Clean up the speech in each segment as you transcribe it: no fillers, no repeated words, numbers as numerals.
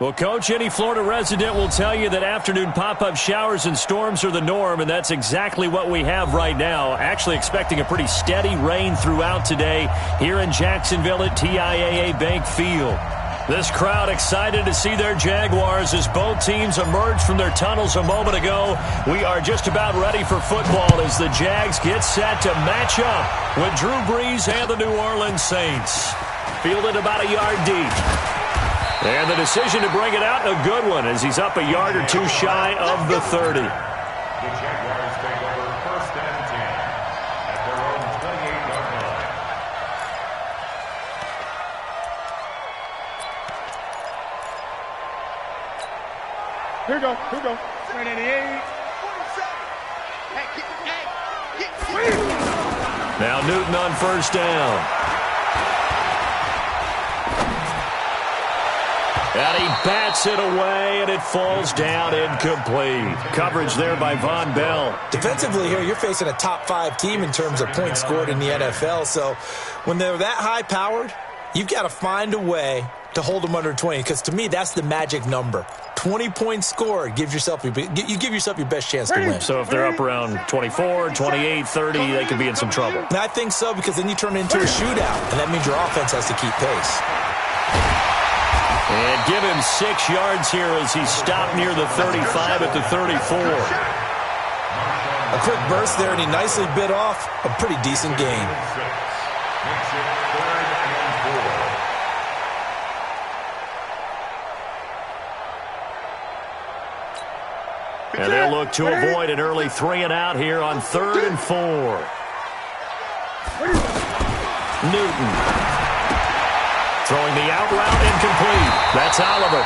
Well, Coach, any Florida resident will tell you that afternoon pop-up showers and storms are the norm, and that's exactly what we have right now. Actually expecting a pretty steady rain throughout today here in Jacksonville at TIAA Bank Field. This crowd excited to see their Jaguars as both teams emerged from their tunnels a moment ago. We are just about ready for football as the Jags get set to match up with Drew Brees and the New Orleans Saints. Fielded about a yard deep. And the decision to bring it out, a good one, as he's up a yard or two shy of the 30. The Jaguars take over 1st and 10 at their own 28-yard line. Here we go. 388. Now Newton on 1st down. And he bats it away, and it falls down incomplete. Coverage there by Von Bell. Defensively here, you're facing a top-5 team in terms of points scored in the NFL. So when they're that high-powered, you've got to find a way to hold them under 20. Because to me, that's the magic number. 20 points scored gives yourself you give yourself your best chance to win. So if they're up around 24, 28, 30, they could be in some trouble. And I think so, because then you turn it into a shootout, and that means your offense has to keep pace. And give him 6 yards here as he's stopped near the 35 at the 34. A quick burst there, and he nicely bit off a pretty decent gain. And they'll look to avoid an early 3-and-out here on 3rd and 4. Newton. Throwing the out route incomplete. That's Oliver.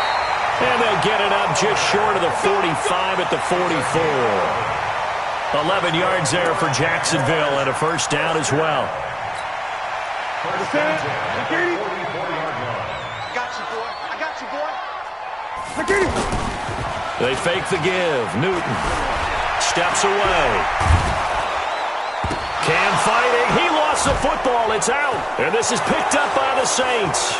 And they'll get it up just short of the 45 at the 44. 11 yards there for Jacksonville and a 1st down as well. I got you, boy. They fake the give. Newton steps away. Cam fighting. He lost the football. It's out. And this is picked up by the Saints.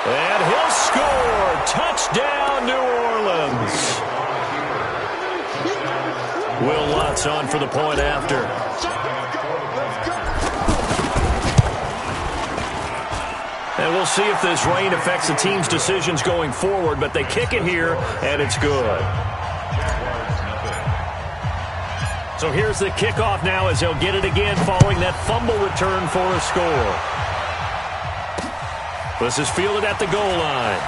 And he'll score. Touchdown, New Orleans. Will Lutz on for the point after. And we'll see if this rain affects the team's decisions going forward, but they kick it here, and it's good. So here's the kickoff now as they'll get it again following that fumble return for a score. This is fielded at the goal line.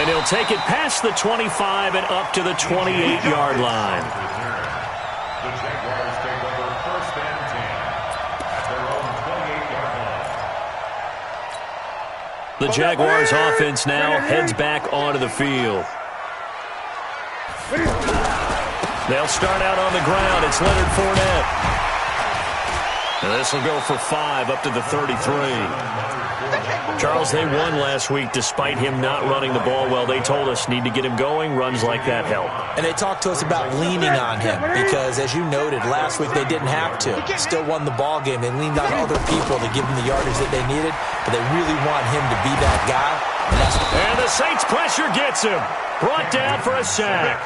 And he'll take it past the 25 and up to the 28-yard line. The Jaguars take over 1st and 10 at their own 28-yard line. The Jaguars offense now heads back onto the field. They'll start out on the ground. It's Leonard Fournette. And this will go for 5 up to the 33. Charles, they won last week despite him not running the ball well. They told us need to get him going. Runs like that help. And they talked to us about leaning on him because, as you noted, last week they didn't have to. Still won the ball game. They leaned on other people to give them the yardage that they needed, but they really want him to be that guy. And the Saints pressure gets him. Brought down for a sack.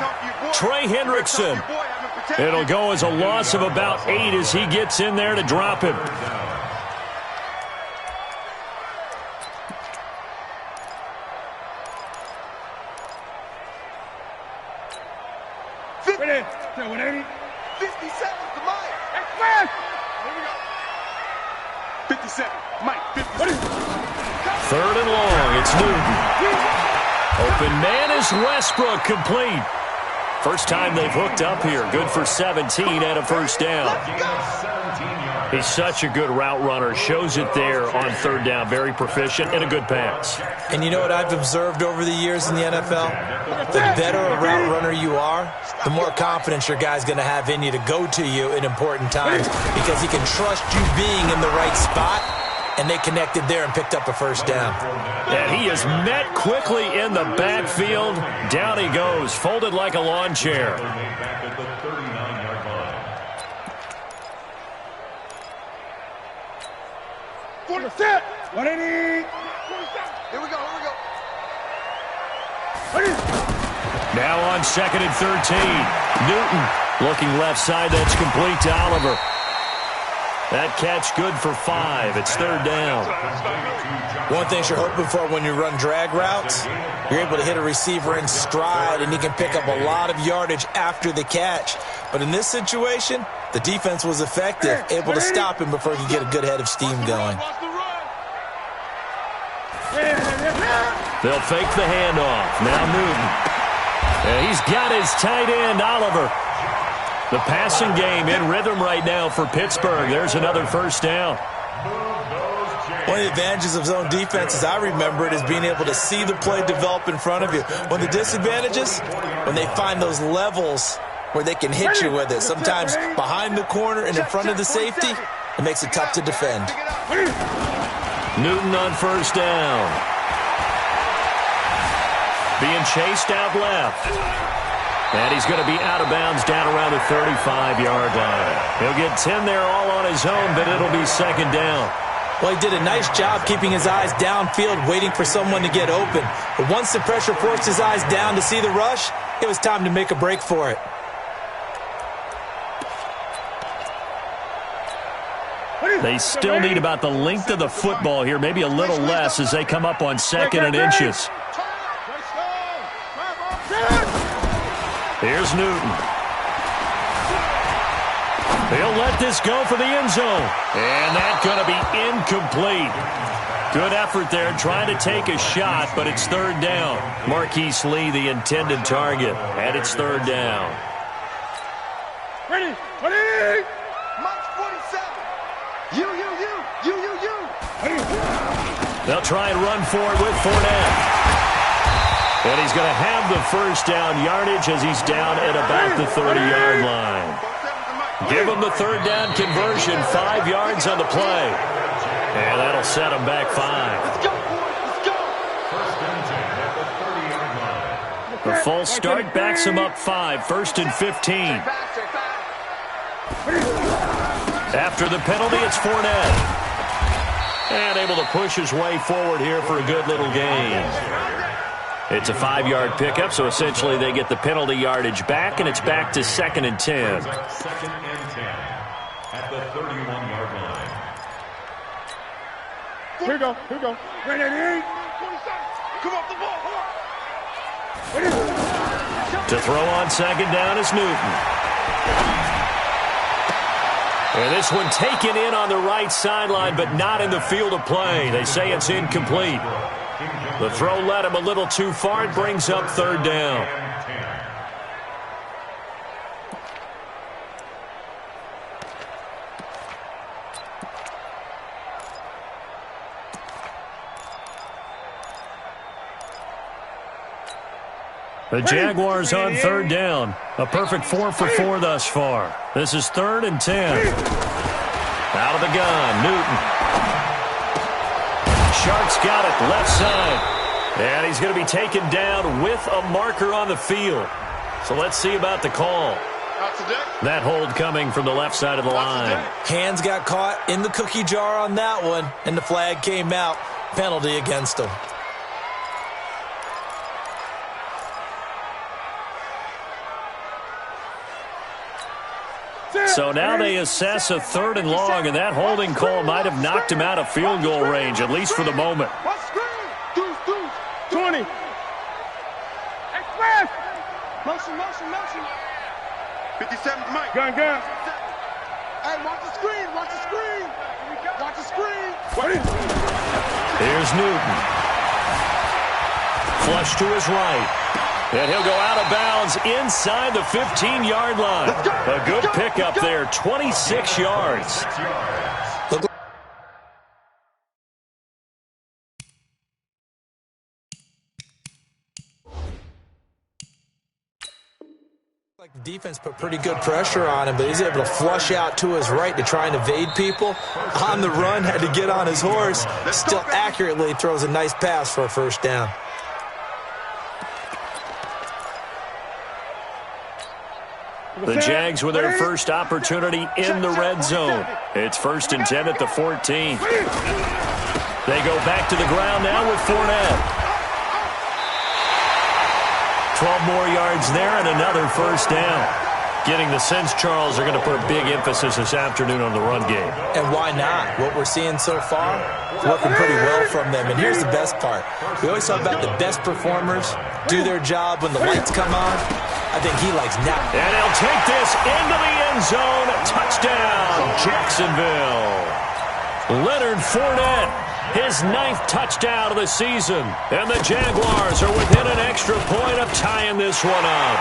Trey Hendrickson. It'll go as a loss of about 8 as he gets in there to drop him. Ready? 180. 57 to Mike. Here we go. 57. Mike, 57. 3rd and long. It's Newton. Open man is Westbrook, complete. First time they've hooked up here. Good for 17 and a 1st down. He's such a good route runner. Shows it there on 3rd down. Very proficient and a good pass. And you know what I've observed over the years in the NFL? The better a route runner you are, the more confidence your guy's going to have in you to go to you in important times because he can trust you being in the right spot. And they connected there and picked up a 1st down. And he is met quickly in the backfield. Down he goes, folded like a lawn chair. Back at the 39-yard line. Set. 180. Here we go. Now on 2nd and 13. Newton looking left side. That's complete to Oliver. That catch good for 5. It's 3rd down. One thing you're hoping for when you run drag routes, you're able to hit a receiver in stride, and he can pick up a lot of yardage after the catch. But in this situation, the defense was effective, able to stop him before he could get a good head of steam going. They'll fake the handoff. Now Newton. He's got his tight end, Oliver. The passing game in rhythm right now for Pittsburgh. There's another 1st down. One of the advantages of zone defense, as I remember it, is being able to see the play develop in front of you. One of the disadvantages, when they find those levels where they can hit you with it, sometimes behind the corner and in front of the safety, it makes it tough to defend. Newton on 1st down. Being chased out left. And he's going to be out of bounds down around the 35-yard line. He'll get 10 there all on his own, but it'll be 2nd down. Well, he did a nice job keeping his eyes downfield, waiting for someone to get open. But once the pressure forced his eyes down to see the rush, it was time to make a break for it. They still need about the length of the football here, maybe a little less as they come up on 2nd and inches. Here's Newton. He'll let this go for the end zone. And that's going to be incomplete. Good effort there trying to take a shot, but it's 3rd down. Marquise Lee, the intended target, and it's 3rd down. Ready. Mike's 47. You. They'll try and run for it with Fournette. And he's going to have the 1st down yardage as he's down at about the 30-yard line. Give him the 3rd down conversion, 5 yards on the play. And that'll set him back 5. Let's go, boys. Let's go. The full start backs him up 5, 1st and 15. After the penalty, it's Fournette. And able to push his way forward here for a good little gain. It's a 5-yard pickup, so essentially they get the penalty yardage back, and it's back to 2nd and 10. 2nd and 10 at the 31-yard line. Here we go. Ready. Come off the ball. To throw on 2nd down is Newton. And this one taken in on the right sideline, but not in the field of play. They say it's incomplete. The throw led him a little too far. It brings up 3rd down. The Jaguars on 3rd down. A perfect 4 for 4 thus far. This is 3rd and 10. Out of the gun, Newton. Shark's got it, left side. And he's going to be taken down with a marker on the field. So let's see about the call. That hold coming from the left side of the line. Hands got caught in the cookie jar on that one, and the flag came out. Penalty against him. So now they assess a 3rd and long, and that holding call might have knocked him out of field goal range, at least for the moment. 20. Express. Motion. 57, Mike. Gun. Hey, watch the screen. Watch the screen. Here's Newton. Flush to his right. And he'll go out of bounds inside the 15-yard line. A good pickup there, 26 yards. Like the defense put pretty good pressure on him, but he's able to flush out to his right to try and evade people. On the run, had to get on his horse. Still accurately throws a nice pass for a 1st down. The Jags with their first opportunity in the red zone. It's 1st and 10 at the 14. They go back to the ground now with Fournette. 12 more yards there and another first down. Getting the sense, Charles, are going to put a big emphasis this afternoon on the run game. And why not? What we're seeing so far, working pretty well from them. And here's the best part. We always talk about the best performers do their job when the lights come on. I think he likes now. And he'll take this into the end zone. Touchdown, Jacksonville. Leonard Fournette, his 9th touchdown of the season. And the Jaguars are within an extra point of tying this one up.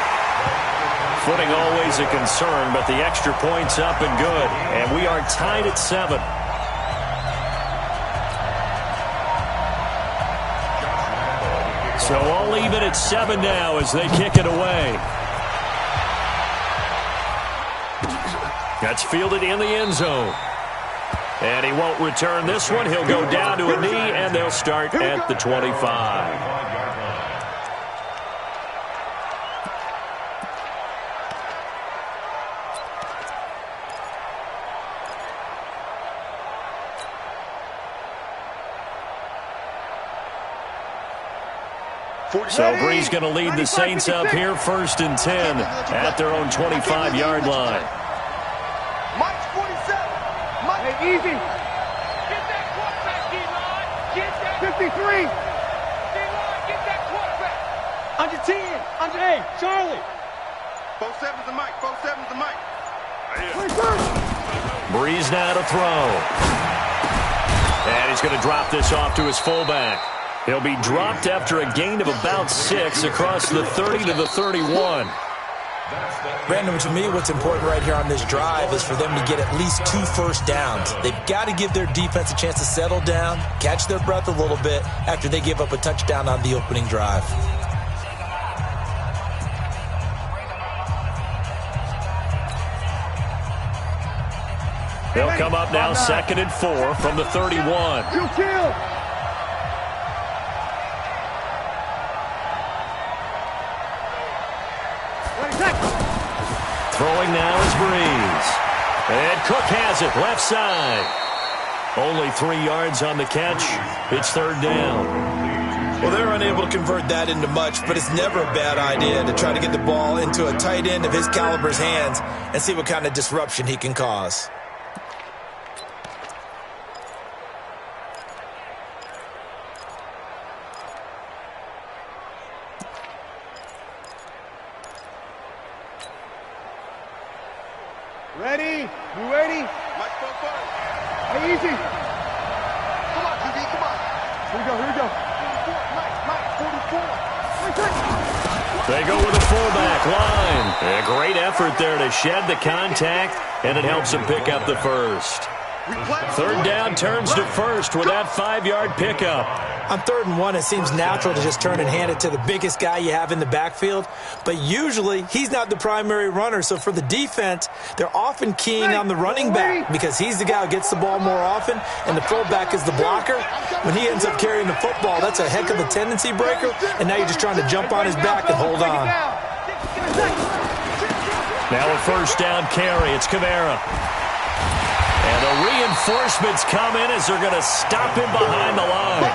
Footing always a concern, but the extra point's up and good. And we are tied at 7. So all even at 7 now as they kick it away. That's fielded in the end zone. And he won't return this one. He'll go down to a knee, and they'll start at the 25. So Brees going to lead the Saints up here, 1st and 10 at their own 25-yard line. Mike's 47. Mike, hey, easy. Get that quarterback, D-line. Get that 53. D-line, get that quarterback. Under 10. Under 8. Charlie. 47's the Mike. 47's the Mike. Brees now to throw. And he's going to drop this off to his fullback. He'll be dropped after a gain of about 6 across the 30 to the 31. Brandon, to me, what's important right here on this drive is for them to get at least 2 first downs. They've got to give their defense a chance to settle down, catch their breath a little bit after they give up a touchdown on the opening drive. They'll come up now 2nd and 4 from the 31. You kill. Throwing now is Brees. And Cook has it, left side. Only 3 yards on the catch. It's 3rd down. Well, they're unable to convert that into much, but it's never a bad idea to try to get the ball into a tight end of his caliber's hands and see what kind of disruption he can cause. Ready? You ready? Mike, hey, easy. Come on, QB, come on. Here we go. Mike, 44. They go with a fullback line. A great effort there to shed the contact, and it helps them pick up the first. 3rd down turns to 1st with that 5-yard pickup. On 3rd and 1, it seems natural to just turn and hand it to the biggest guy you have in the backfield. But usually, he's not the primary runner. So for the defense, they're often keying on the running back because he's the guy who gets the ball more often, and the fullback is the blocker. When he ends up carrying the football, that's a heck of a tendency breaker, and now you're just trying to jump on his back and hold on. Now a 1st down carry. It's Kamara. And the reinforcements come in as they're going to stop him behind the line.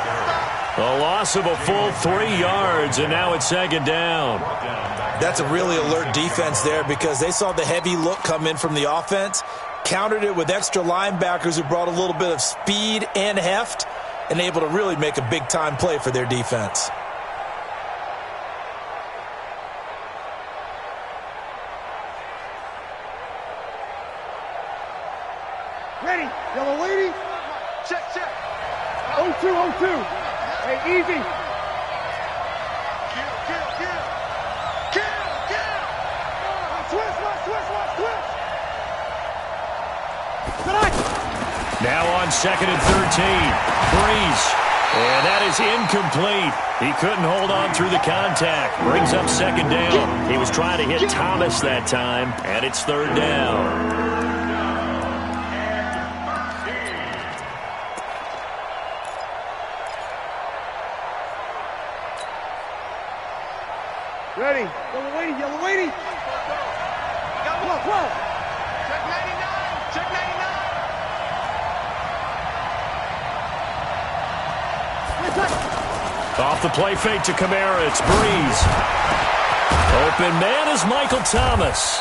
A loss of a full 3 yards, and now it's 2nd down. That's a really alert defense there because they saw the heavy look come in from the offense, countered it with extra linebackers who brought a little bit of speed and heft, and able to really make a big-time play for their defense. Ready? Yellow lady? Check. 0-2. Hey, easy. Kill. Switch. Now on 2nd and 13. Brees. And that is incomplete. He couldn't hold on through the contact. Brings up 2nd down. He was trying to hit Thomas that time, and it's 3rd down. Ready? Yellow lady. Come on. Check 99. Off the play fake to Kamara, it's Breeze. Open man is Michael Thomas.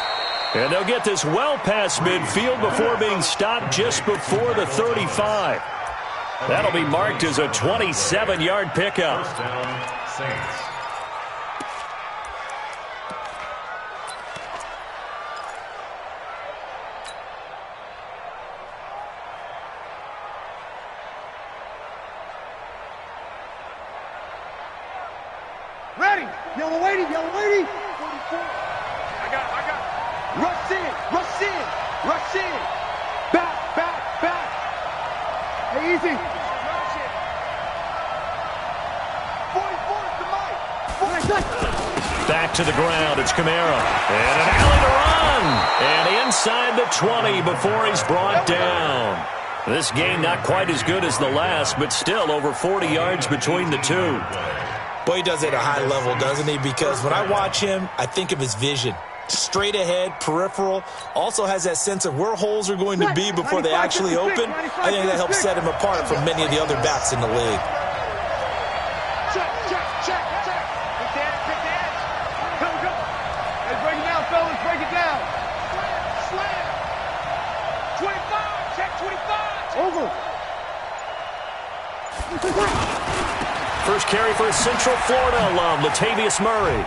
And they'll get this well past midfield before being stopped just before the 35. That'll be marked as a 27-yard pickup. First down, Saints. Ready. Yellow lady. Yellow lady. 44. I got it. Rush in. Rush in. Rush in. Back. Hey, easy. 44 is the mic. Back to the ground, it's Kamara. And an alley to run. And inside the 20 before he's brought down. This game not quite as good as the last, but still over 40 yards between the two. Boy, he does it at a high level, doesn't he? Because when I watch him, I think of his vision. Straight ahead, peripheral, also has that sense of where holes are going to be before they actually open. I think that helps set him apart from many of the other backs in the league. Check. Pick the edge. Here we go. Let's break it down, fellas. Break it down. Slam. 25. Check 25. Over. First carry for a Central Florida alum, Latavius Murray.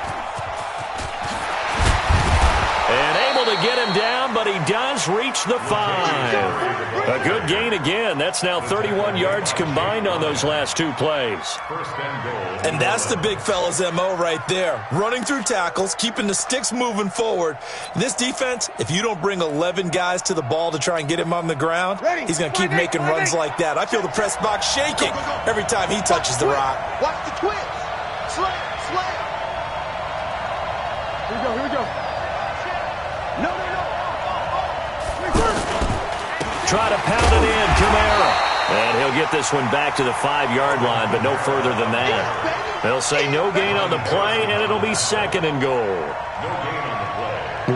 And able to get him down, but he does reach the 5. A good gain again. That's now 31 yards combined on those last two plays. First and goal. And that's the big fella's MO right there. Running through tackles, keeping the sticks moving forward. This defense, if you don't bring 11 guys to the ball to try and get him on the ground, he's going to keep making runs like that. I feel the press box shaking every time he touches the rock. Watch the twist. Slam. Here we go. No. Try to pound it in, Kamara. And he'll get this one back to the 5-yard line, but no further than that. They'll say no gain on the play, and it'll be second and goal. No gain on the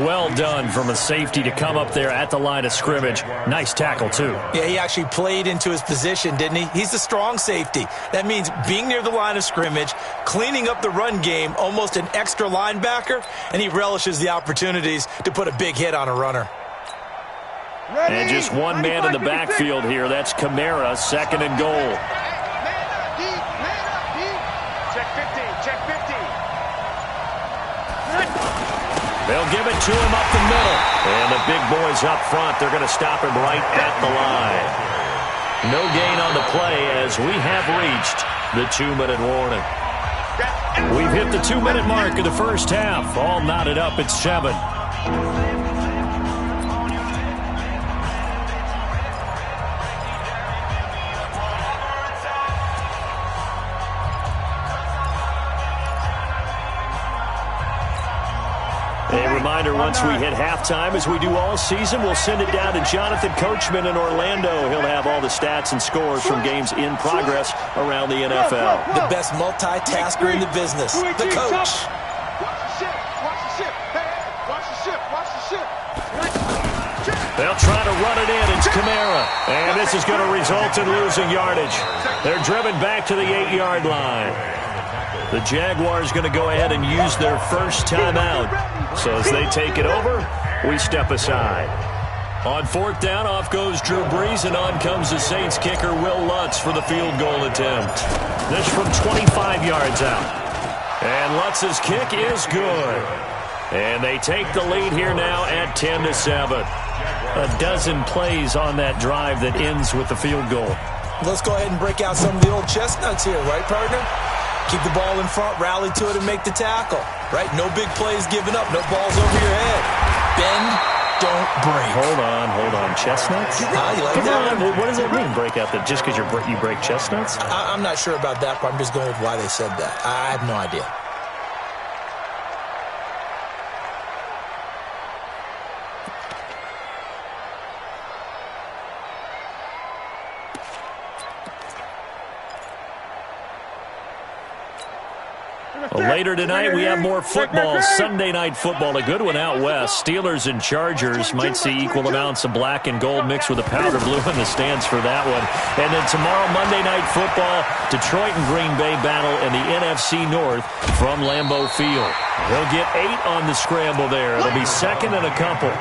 play. Well done from a safety to come up there at the line of scrimmage. Nice tackle, too. Yeah, he actually played into his position, didn't he? He's a strong safety. That means being near the line of scrimmage, cleaning up the run game, almost an extra linebacker, and he relishes the opportunities to put a big hit on a runner. Ready. And just one man in the backfield here. That's Kamara, second and goal. Man up, deep. Check 50. They'll give it to him up the middle. And the big boys up front, they're going to stop him right at the line. No gain on the play as we have reached the 2-minute warning. We've hit the 2-minute mark of the first half. All knotted up at 7. A reminder, once we hit halftime, as we do all season, we'll send it down to Jonathan Coachman in Orlando. He'll have all the stats and scores from games in progress around the NFL. The best multitasker in the business, the coach. Watch the ship. Hey, watch the ship. They'll try to run it in. It's Kamara. And this is going to result in losing yardage. They're driven back to the 8-yard line. The Jaguars going to go ahead and use their first timeout. So as they take it over, we step aside. On fourth down, off goes Drew Brees, and on comes the Saints kicker, Will Lutz, for the field goal attempt. This from 25 yards out. And Lutz's kick is good. And they take the lead here now at 10-7. A dozen plays on that drive that ends with the field goal. Let's go ahead and break out some of the old chestnuts here, right, partner? Keep the ball in front, rally to it, and make the tackle. Right? No big plays given up, no balls over your head. Bend, don't break. Hold on. Chestnuts? You like Come that? on. What does it mean, break out? Just because you break chestnuts? I'm not sure about that, but I'm just going with why they said that. I have no idea. Well, later tonight, we have more football, Sunday Night Football, a good one out west. Steelers and Chargers might see equal amounts of black and gold mixed with a powder blue in the stands for that one. And then tomorrow, Monday Night Football, Detroit and Green Bay battle in the NFC North from Lambeau Field. He'll get 8 on the scramble there. It'll be second and a couple.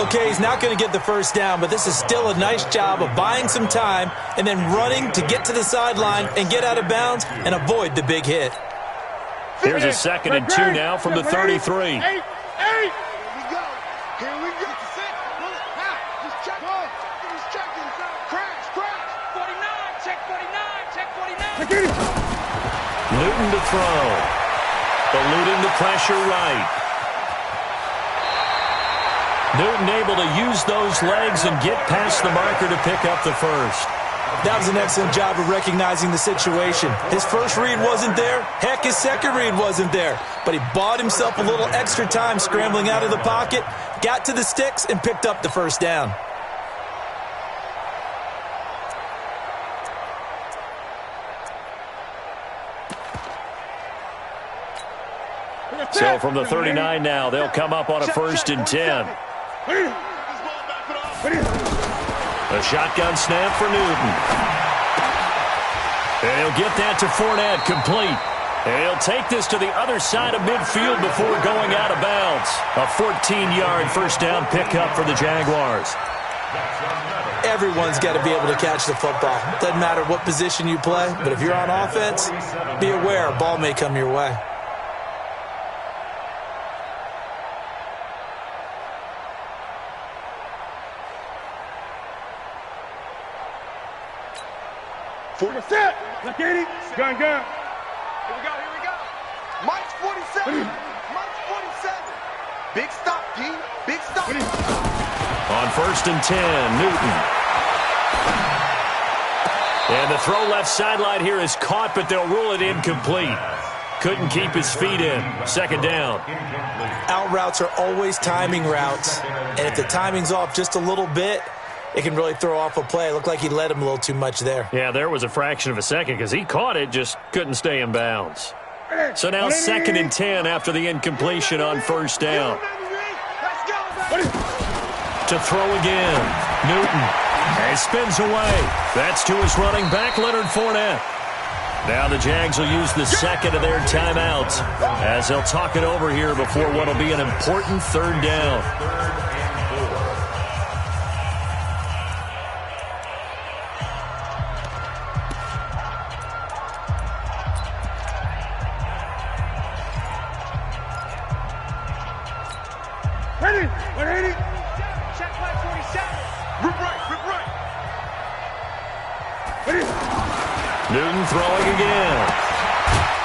Okay, he's not going to get the first down, but this is still a nice job of buying some time and then running to get to the sideline and get out of bounds and avoid the big hit. Here's a second and 2 now from the 33. 8. Here we go. Here we go. Just check. Just checking. Crash. 49. Check 49. Check 49. Newton to throw. Eluding the pressure right. Newton able to use those legs and get past the marker to pick up the first. That was an excellent job of recognizing the situation. His first read wasn't there. Heck, his second read wasn't there. But he bought himself a little extra time scrambling out of the pocket, got to the sticks, and picked up the first down. So from the 39 now, they'll come up on a 1st and 10. A shotgun snap for Newton. And he'll get that to Fournette, complete. And he'll take this to the other side of midfield before going out of bounds. A 14-yard first down pickup for the Jaguars. Everyone's got to be able to catch the football. Doesn't matter what position you play, but if you're on offense, be aware a ball may come your way. Set. Look at it. Gun. Here we go. Mike's 47. Mike's 47. Big stop, G. Big stop. On 1st and 10, Newton. And the throw left sideline here is caught, but they'll rule it incomplete. Couldn't keep his feet in. Second down. Out routes are always timing routes. And if the timing's off just a little bit, it can really throw off a play. It looked like he led him a little too much there. Yeah, there was a fraction of a second because he caught it, just couldn't stay in bounds. So now 2nd and 10 after the incompletion on 1st down. To throw again. Newton. And he spins away. That's to his running back, Leonard Fournette. Now the Jags will use the second of their timeouts as they'll talk it over here before what will be an important 3rd down. Newton throwing again.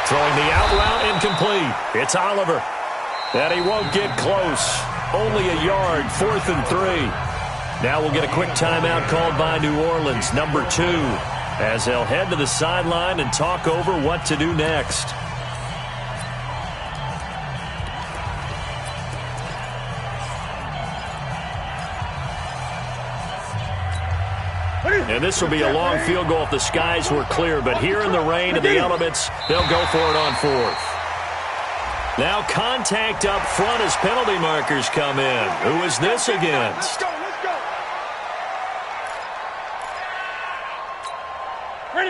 Throwing the out route incomplete. It's Oliver. And he won't get close. Only a yard, 4th and 3. Now we'll get a quick timeout called by New Orleans, number 2, as they'll head to the sideline and talk over what to do next. And this will be a long field goal if the skies were clear. But here in the rain and the elements, they'll go for it on 4th. Now contact up front as penalty markers come in. Who is this against?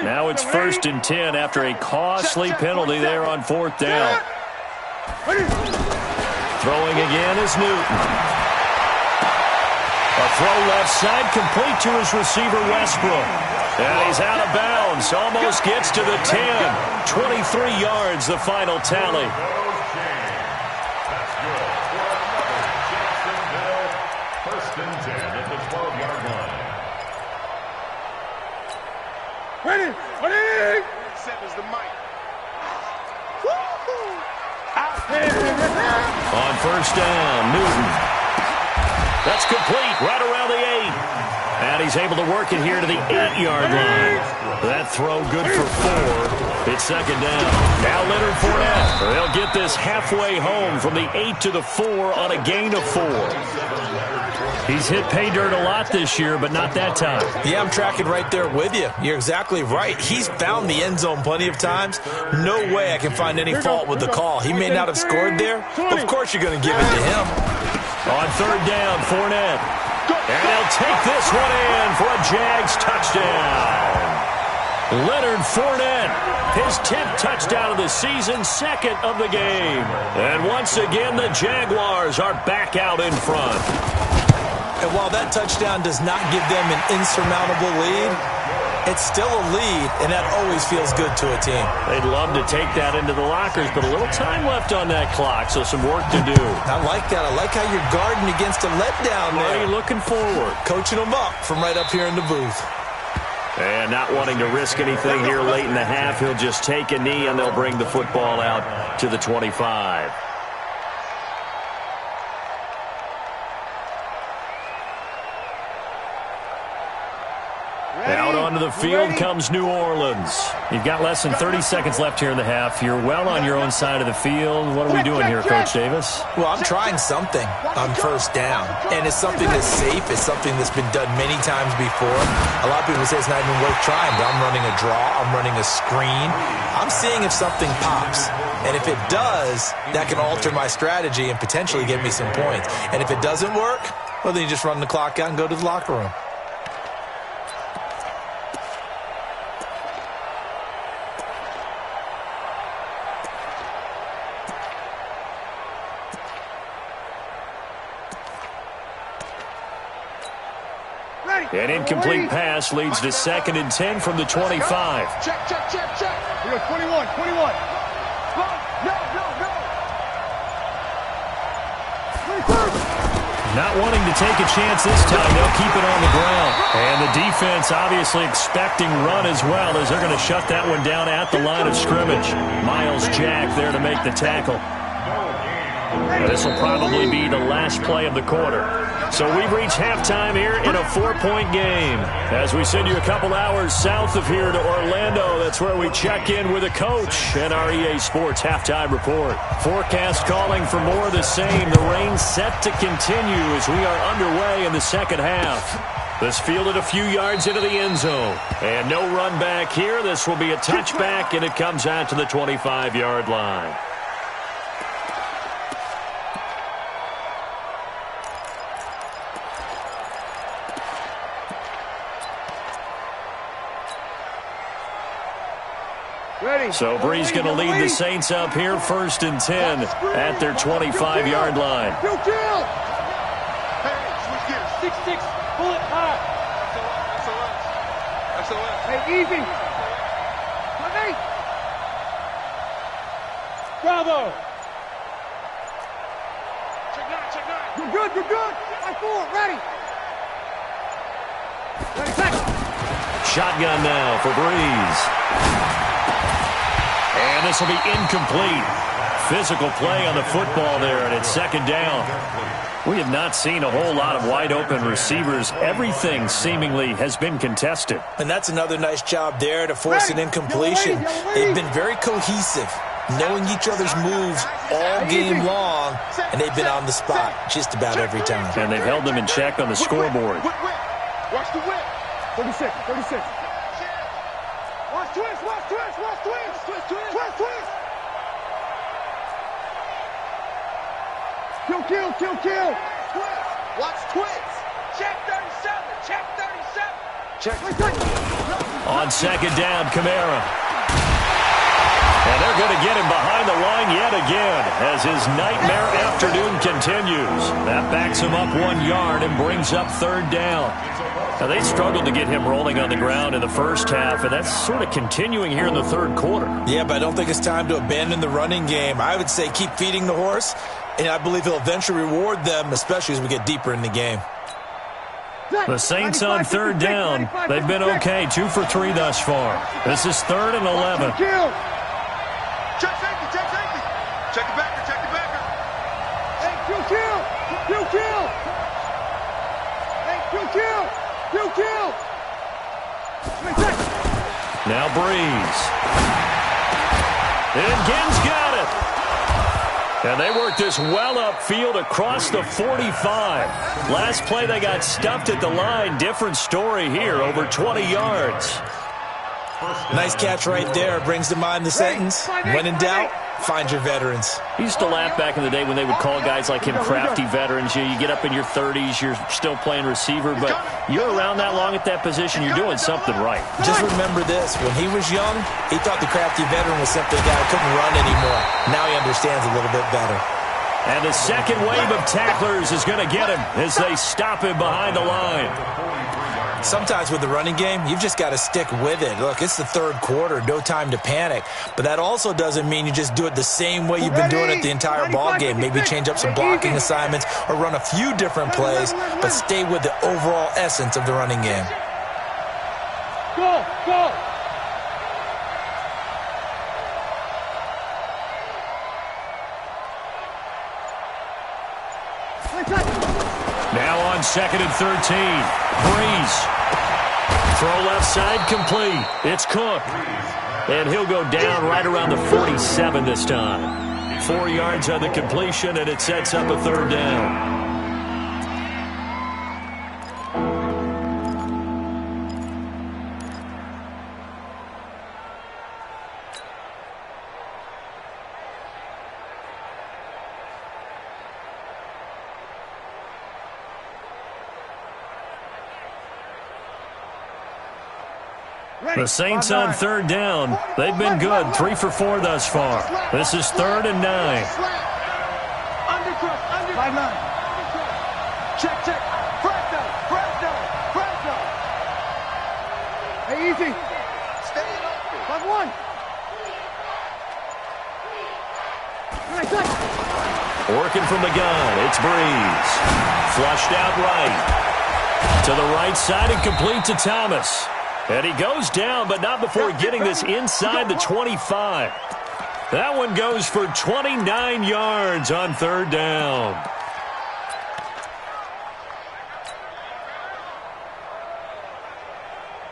Now it's 1st and 10 after a costly penalty there on 4th down. Throwing again is Newton. A throw left side, complete to his receiver, Westbrook. And he's out of bounds, almost gets to the 10. 23 yards, the final tally. That's good. 1st and 10 at the 12-yard line. Ready. Sevens the mic. On 1st down, Newton. That's complete, right around the 8. And he's able to work it here to the 8-yard line. That throw good for 4. It's 2nd down. Now Leonard Fournette. They'll get this halfway home from the 8 to the 4 on a gain of 4. He's hit pay dirt a lot this year, but not that time. Yeah, I'm tracking right there with you. You're exactly right. He's found the end zone plenty of times. No way I can find any fault with the call. He may not have scored there. Of course you're going to give it to him. On third down, Fournette. And they'll take this one in for a Jags touchdown. Leonard Fournette, his 10th touchdown of the season, second of the game. And once again, the Jaguars are back out in front. And while that touchdown does not give them an insurmountable lead, it's still a lead, and that always feels good to a team. They'd love to take that into the lockers, but a little time left on that clock, so some work to do. I like that. I like how you're guarding against a letdown there. Are you looking forward? Coaching them up from right up here in the booth. And not wanting to risk anything here late in the half, he'll just take a knee, and they'll bring the football out to the 25. Out onto the field comes New Orleans. You've got less than 30 seconds left here in the half. You're well on your own side of the field. What are we doing here, Coach Davis? Well, I'm trying something on first down. And it's something that's safe. It's something that's been done many times before. A lot of people say it's not even worth trying, but I'm running a draw. I'm running a screen. I'm seeing if something pops. And if it does, that can alter my strategy and potentially get me some points. And if it doesn't work, well, then you just run the clock out and go to the locker room. An incomplete pass leads to 2nd and 10 from the 25. Check. We go 21. No. Not wanting to take a chance this time. They'll keep it on the ground. And the defense obviously expecting run as well, as they're going to shut that one down at the line of scrimmage. Miles Jack there to make the tackle. This will probably be the last play of the quarter. So we've reached halftime here in a 4-point game. As we send you a couple hours south of here to Orlando, that's where we check in with a coach and our EA Sports halftime report. Forecast calling for more of the same. The rain set to continue as we are underway in the second half. This fielded a few yards into the end zone. And no run back here. This will be a touchback, and it comes out to the 25-yard line. So Bree's going to lead the Saints up here, 1st and 10 at their 25-yard line. Hey, switch gears. 6-6, pull it high. SOS. Hey, easy. Hey. Bravo. Check 9. You're good. I forward, ready. Shotgun now for Breeze. And this will be incomplete. Physical play on the football there, and it's 2nd down. We have not seen a whole lot of wide-open receivers. Everything seemingly has been contested. And that's another nice job there to force an incompletion. They've been very cohesive, knowing each other's moves all game long, and they've been on the spot just about every time. And they've held them in check on the scoreboard. Watch the whip. 36. Watch twist. Kill. Twist. Watch twist. Check 37. Check. On 2nd down, Kamara. And they're going to get him behind the line yet again as his nightmare afternoon continues. That backs him up 1 yard and brings up 3rd down. Now, they struggled to get him rolling on the ground in the first half, and that's sort of continuing here in the 3rd quarter. Yeah, but I don't think it's time to abandon the running game. I would say keep feeding the horse, and I believe he'll eventually reward them, especially as we get deeper in the game. The Saints on 3rd down. They've been okay, 2 for 3 thus far. This is 3rd and 11. Check safety. Check the backer. Hey, kill. Hey, kill. Now Breeze. And Ginn's got it. And they worked this well upfield across the 45. Last play, they got stuffed at the line. Different story here, over 20 yards. Nice catch right there. Brings to mind the sentence, when in doubt, find your veterans. I used to laugh back in the day when they would call guys like him crafty veterans. You get up in your 30s, you're still playing receiver, but you're around that long at that position, you're doing something right. Just remember this. When he was young, he thought the crafty veteran was simply a guy who couldn't run anymore. Now he understands a little bit better. And the second wave of tacklers is going to get him as they stop him behind the line. Sometimes with the running game, you've just got to stick with it. Look, it's the third quarter, no time to panic. But that also doesn't mean you just do it the same way you've been doing it the entire ball game. Maybe change up some blocking assignments or run a few different plays, but stay with the overall essence of the running game. Go, go. Now on 2nd and 13. Breeze. Throw left side complete. It's Cook. And he'll go down right around the 47 this time. 4 yards on the completion, and it sets up a third down. The Saints on third down. They've been good. 3 for 4 thus far. This is 3rd and 9. Check, check. Fresno, Fresno, Fresno. Hey, easy. Stay open. 5-1. Working from the gun. It's Breeze. Flushed out right. To the right side and complete to Thomas. And he goes down, but not before getting this inside the 25. That one goes for 29 yards on third down.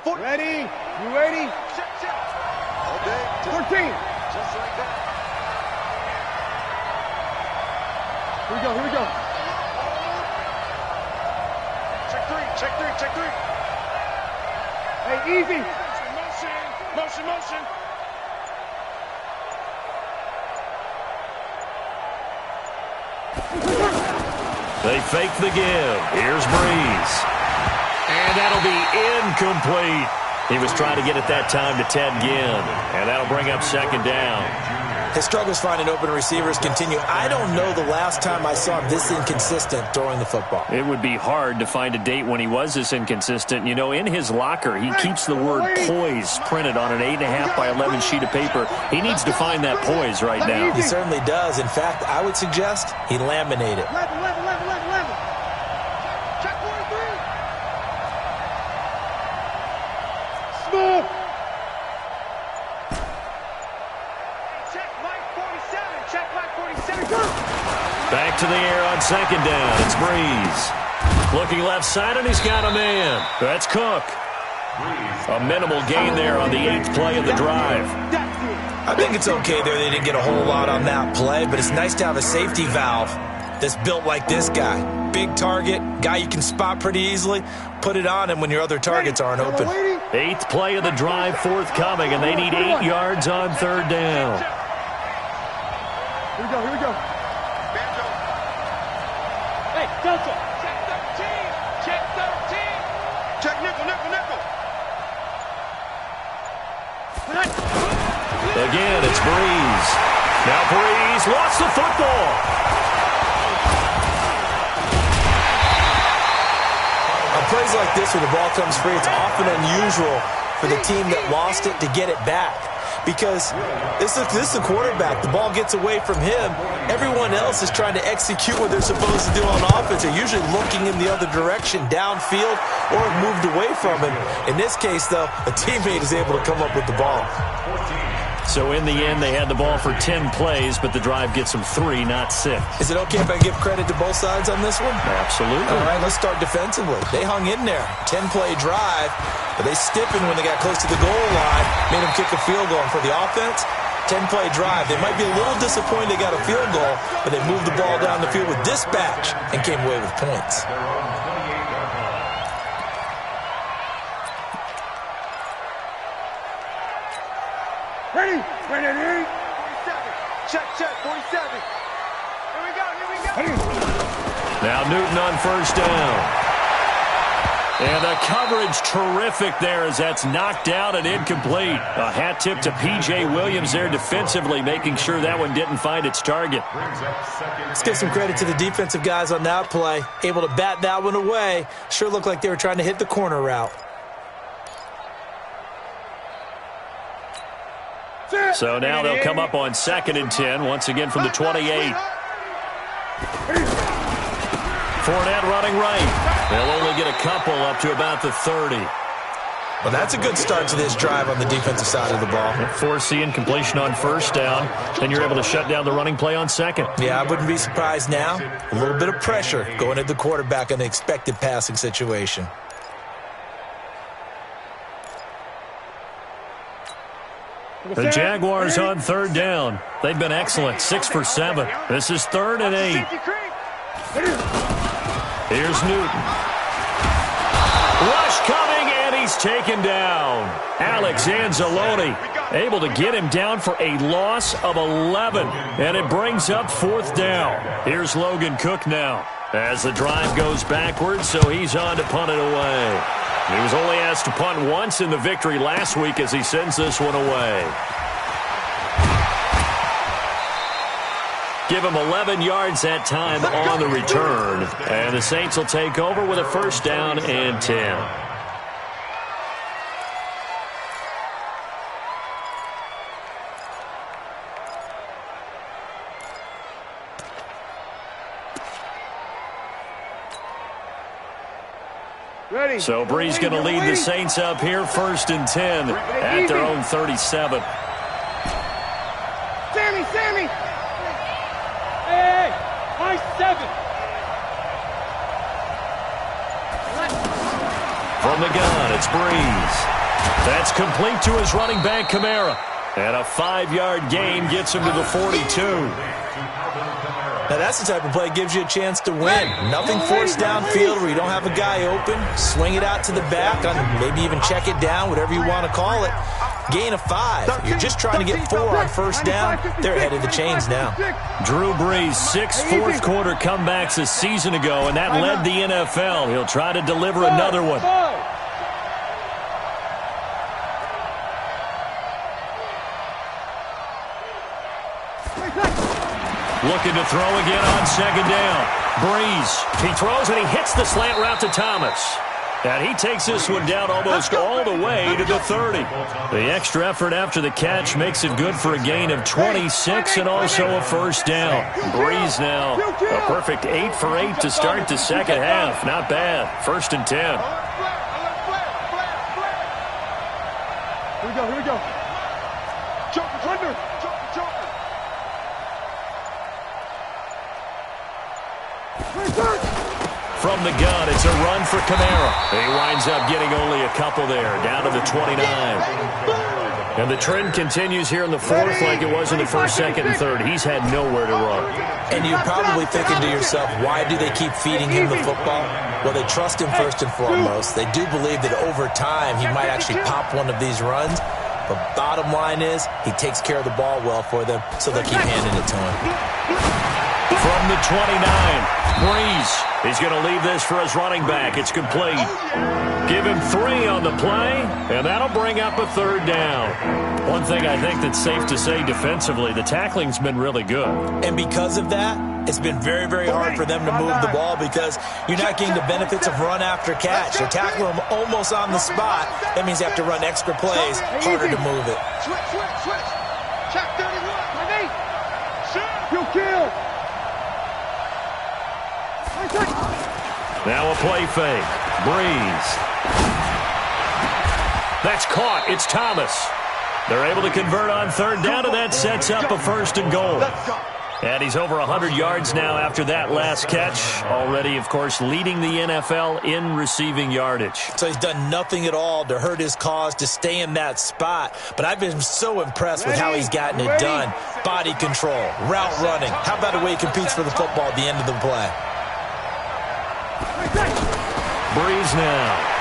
Ready? You ready? Check, check. All day. 14. Just like that. Here we go, here we go. Check 3, check 3, check 3. Hey, easy. Motion, motion, motion. They fake the give. Here's Breeze. And that'll be incomplete. He was trying to get it that time to Ted Ginn. And that'll bring up second down. His struggles finding open receivers continue. I don't know the last time I saw him this inconsistent throwing the football. It would be hard to find a date when he was this inconsistent. You know, in his locker, he keeps the word poise printed on an 8.5 by 11 sheet of paper. He needs to find that poise right now. He certainly does. In fact, I would suggest he laminate it. 11. Check 1-3. Smooth. Back to the air on second down. It's Breeze. Looking left side, and he's got a man. That's Cook. A minimal gain there on the 8th play of the drive. I think it's okay there. They didn't get a whole lot on that play, but it's nice to have a safety valve that's built like this guy. Big target, guy you can spot pretty easily. Put it on him when your other targets aren't open. 8th play of the drive forthcoming, and they need 8 yards on third down. Here we go, here we go. Hey, Delta. Check 13. Check 13. Check nickel, nickel, nickel. Again, it's Breeze. Now Breeze lost the football. On plays like this where the ball comes free, it's often unusual for the team that lost it to get it back. Because this is the quarterback. The ball gets away from him. Everyone else is trying to execute what they're supposed to do on offense. They're usually looking in the other direction, downfield, or moved away from him. In this case, though, a teammate is able to come up with the ball. So in the end, they had the ball for 10 plays, but the drive gets them 3, not 6. Is it okay if I give credit to both sides on this one? Absolutely. All right, let's start defensively. They hung in there. 10-play drive, but they stiffened when they got close to the goal line, made them kick a field goal. And for the offense, 10-play drive. They might be a little disappointed they got a field goal, but they moved the ball down the field with dispatch and came away with points. Ready? Ready? 47. Check, 47. Here we go. Now Newton on first down. And the coverage terrific there as that's knocked out and incomplete. A hat tip to P.J. Williams there defensively, making sure that one didn't find its target. Let's give some credit to the defensive guys on that play. Able to bat that one away. Sure looked like they were trying to hit the corner route. So now they'll come up on 2nd and 10, once again from the 28. Fournette running right. They'll only get a couple up to about the 30. Well, that's a good start to this drive on the defensive side of the ball. Forcing completion on first down. Then you're able to shut down the running play on second. Yeah, I wouldn't be surprised now. A little bit of pressure going at the quarterback in the expected passing situation. The Jaguars on 3rd down. They've been excellent, 6 for 7. This is 3rd and 8. Here's Newton. Rush coming, and he's taken down. Alex Anzalone able to get him down for a loss of 11. And it brings up 4th down. Here's Logan Cook now as the drive goes backwards, so he's on to punt it away. He was only asked to punt once in the victory last week as he sends this one away. Give him 11 yards that time on the return. And the Saints will take over with a 1st down and 10. Ready. So Bree's going to lead the Saints up here, 1st and 10 at their own 37. Sammy! Hey! Nice 7. From the gun, it's Breeze. That's complete to his running back, Kamara. And a 5-yard gain gets him to the 42. Now, that's the type of play that gives you a chance to win. Nothing forced downfield where you don't have a guy open. Swing it out to the back, maybe even check it down, whatever you want to call it. Gain of 5. You're just trying to get 4 on 1st down. They're ahead of the chains now. Drew Brees, 6 fourth-quarter comebacks a season ago, and that led the NFL. He'll try to deliver another one. Looking to throw again on 2nd down. Breeze, he throws and he hits the slant route to Thomas. And he takes this one down almost all the way to the 30. The extra effort after the catch makes it good for a gain of 26 and also a 1st down. Breeze now a perfect 8 for 8 to start the second half. Not bad. 1st and 10. Here we go. Joker, under. Joker. From the gun, it's a run for Kamara. He winds up getting only a couple there, down to the 29. And the trend continues here in the 4th like it was in the 1st, 2nd, and 3rd. He's had nowhere to run. And you're probably thinking to yourself, why do they keep feeding him the football? Well, they trust him first and foremost. They do believe that over time he might actually pop one of these runs. But bottom line is, he takes care of the ball well for them, so they'll keep handing it to him. From the 29, Breeze. He's going to leave this for his running back. It's complete. Give him 3 on the play, and that'll bring up a 3rd down. One thing I think that's safe to say defensively, the tackling's been really good. And because of that, it's been very, very hard for them to move the ball because you're not getting the benefits of run after catch. They're tackling them almost on the spot. That means they have to run extra plays, harder to move it. Switch. Check 31. You kill. Now a play fake. Breeze. That's caught. It's Thomas. They're able to convert on 3rd down, and that sets up a 1st and goal. And he's over 100 yards now after that last catch. Already, of course, leading the NFL in receiving yardage. So he's done nothing at all to hurt his cause, to stay in that spot. But I've been so impressed with how he's gotten it done. Body control, route running. How about the way he competes for the football at the end of the play? Breeze now.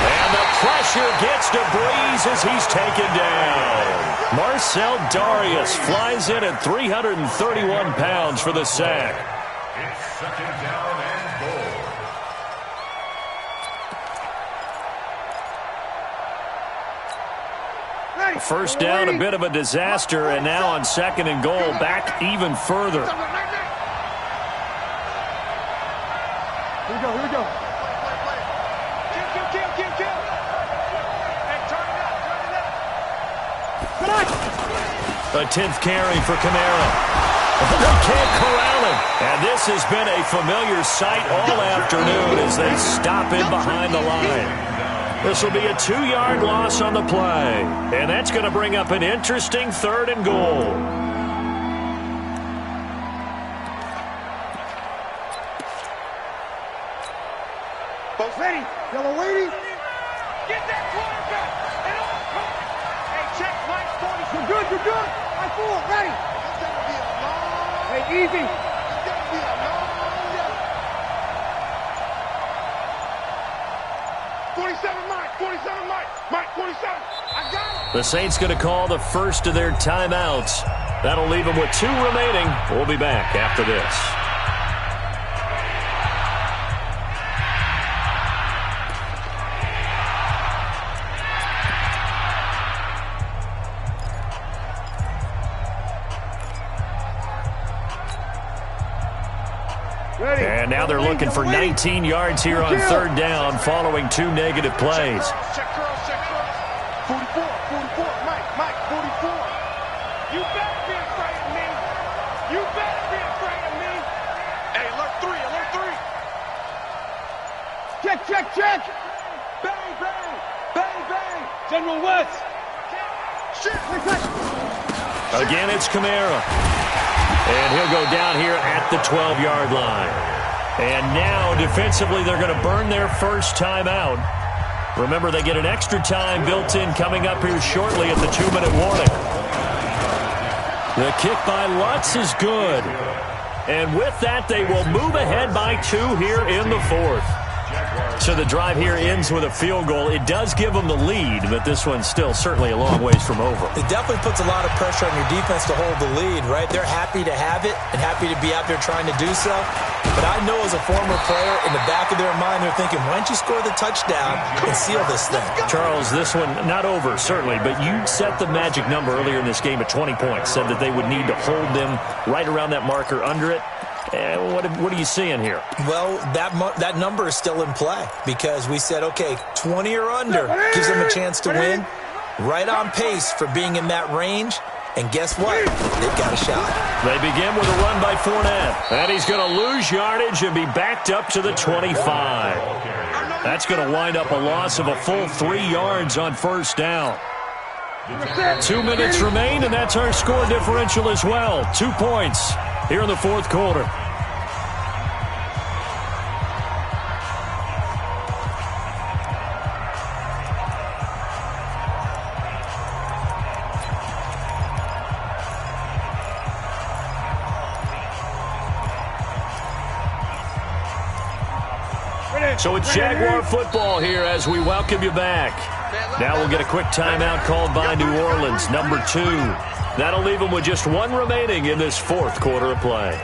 And the pressure gets to Breeze as he's taken down. Marcel Darius flies in at 331 pounds for the sack. It's second down and goal. First down, a bit of a disaster, and now on second and goal, back even further. Here we go, here we go. Kill. Hey, turn it up. A 10th carry for Kamara. They can't corral him. And this has been a familiar sight all afternoon as they stop in behind the line. This will be a 2-yard loss on the play. And that's going to bring up an interesting third and goal. Folks ready? Yellow lady. Get that quarterback. And on court. Hey, check Mike's 40. You're good. I fool. Ready. It's going to be a long. Hey, easy. It's going to be a long. 47 Mike. 47 Mike. Mike 47. I got him. The Saints going to call the first of their timeouts. That'll leave them with 2 remaining. We'll be back after this. And now they're looking for 19 yards here on third down following 2 negative plays. Check cross. 44, Mike, 44. You better be afraid of me. Hey, alert 3. Check. Bang. General West. Shit. Again, it's Kamara. And he'll go down here at the 12-yard line. And now, defensively, they're going to burn their first timeout. Remember, they get an extra time built in coming up here shortly at the 2-minute warning. The kick by Lutz is good. And with that, they will move ahead by 2 here in the 4th. So the drive here ends with a field goal. It does give them the lead, but this one's still certainly a long ways from over. It definitely puts a lot of pressure on your defense to hold the lead, right? They're happy to have it and happy to be out there trying to do so. But I know as a former player, in the back of their mind, they're thinking, why don't you score the touchdown and seal this thing? Charles, this one, not over, certainly, but you set the magic number earlier in this game at 20 points, said that they would need to hold them right around that marker under it. What are you seeing here? Well, that number is still in play because we said, okay, 20 or under gives them a chance to win. Right on pace for being in that range. And guess what? They've got a shot. They begin with a run by Fournette. And he's going to lose yardage and be backed up to the 25. That's going to wind up a loss of a full 3 yards on first down. 2 minutes remain, and that's our score differential as well. 2 points here in the 4th quarter. So it's Jaguar football here as we welcome you back. Now we'll get a quick timeout called by New Orleans, number 2. That'll leave them with just 1 remaining in this 4th quarter of play.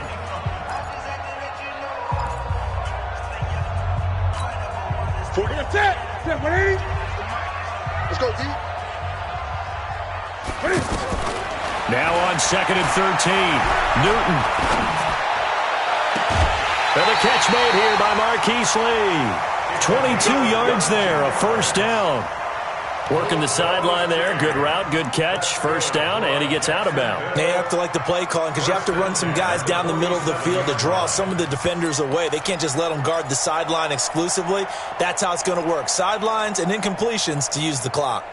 Let's go, D. Now on 2nd and 13, Newton. And the catch made here by Marquise Lee. 22 yards there, a first down. Working the sideline there. Good route, good catch. First down, and he gets out of bounds. They have to like the play calling because you have to run some guys down the middle of the field to draw some of the defenders away. They can't just let them guard the sideline exclusively. That's how it's going to work. Sidelines and incompletions to use the clock.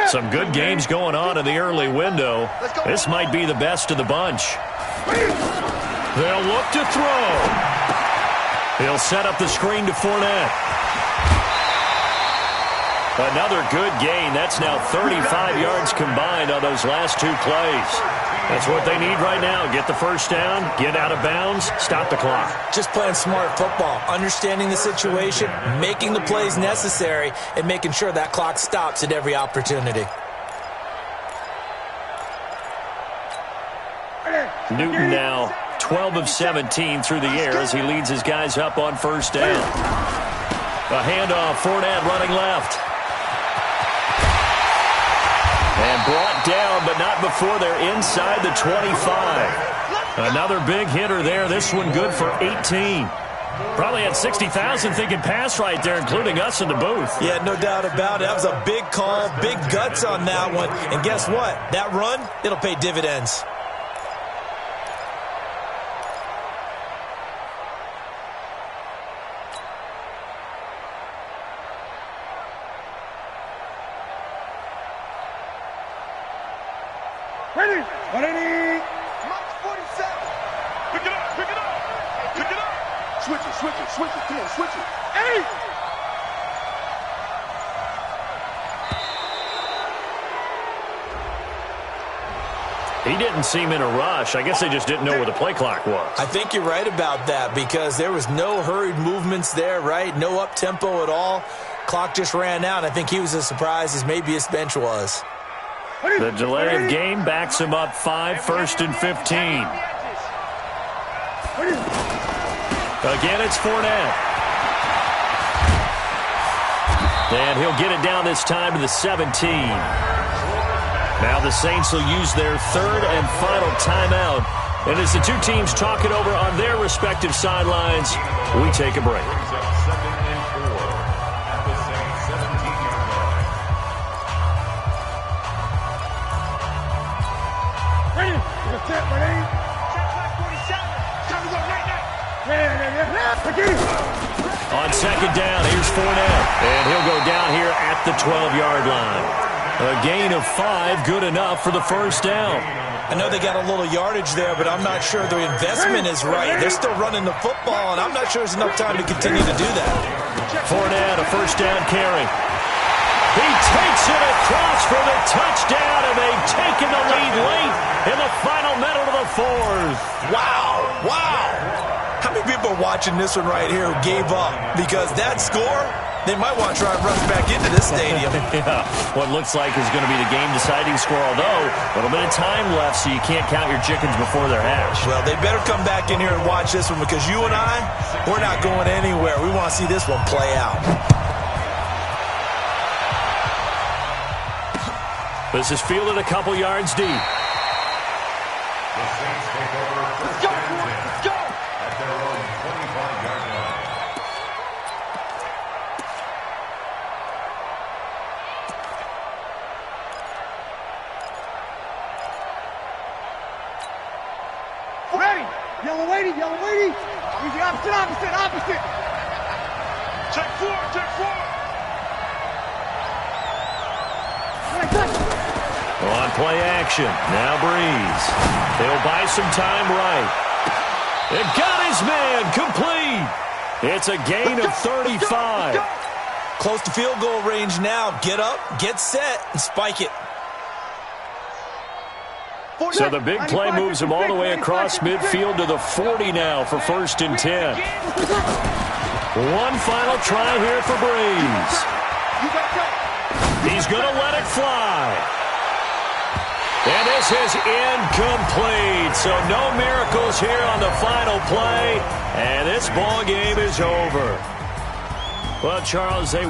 Some good games going on in the early window. This might be the best of the bunch. They'll look to throw. He'll set up the screen to Fournette. Another good gain. That's now 35 yards combined on those last two plays. That's what they need right now. Get the first down, get out of bounds, stop the clock. Just playing smart football, understanding the situation, making the plays necessary, and making sure that clock stops at every opportunity. Newton now 12 of 17 through the air as he leads his guys up on first down. A handoff, Fournette running left. And brought down, but not before they're inside the 25. Another big hitter there. This one good for 18. Probably had 60,000 thinking pass right there, including us in the booth. Yeah, no doubt about it. That was a big call, big guts on that one. And guess what? That run, it'll pay dividends. Ready. March 47. Pick it up. Pick it up. Switch it. Come on, switch it. Hey! He didn't seem in a rush. I guess they just didn't know where the play clock was. I think you're right about that because there was no hurried movements there, right? No up-tempo at all. Clock just ran out. I think he was as surprised as maybe his bench was. The delay of game backs him up 5, 1st and 15. Again, it's Fournette. And he'll get it down this time to the 17. Now the Saints will use their third and final timeout. And as the two teams talk it over on their respective sidelines, we take a break. On second down, here's Fournette. And he'll go down here at the 12-yard line. A gain of 5, good enough for the first down. I know they got a little yardage there, but I'm not sure the investment is right. They're still running the football, and I'm not sure there's enough time to continue to do that. Fournette, a first down carry. He takes it across for the touchdown, and they've taken the lead late in the final minute of the fourth. Wow. How many people are watching this one right here who gave up? Because that score, they might want to try and rush back into this stadium. Yeah, what looks like is going to be the game-deciding score, although a little bit of time left, so you can't count your chickens before they're hatched. Well, they better come back in here and watch this one because you and I, we're not going anywhere. We want to see this one play out. This is fielded a couple yards deep. The Saints take over first and 10 at their own 25-yard line. Ready. Yellow lady. Easy, opposite. Check four. On play action. Now Breeze. They'll buy some time right. It got his man complete. It's a gain of 35. Close to field goal range now. Get up, get set, and spike it. So the big play moves him all the way across midfield to the 40 now for 1st and 10. One final try here for Breeze. He's going to let it fly. And this is incomplete. So no miracles here on the final play. And this ball game is over. Well, Charles, they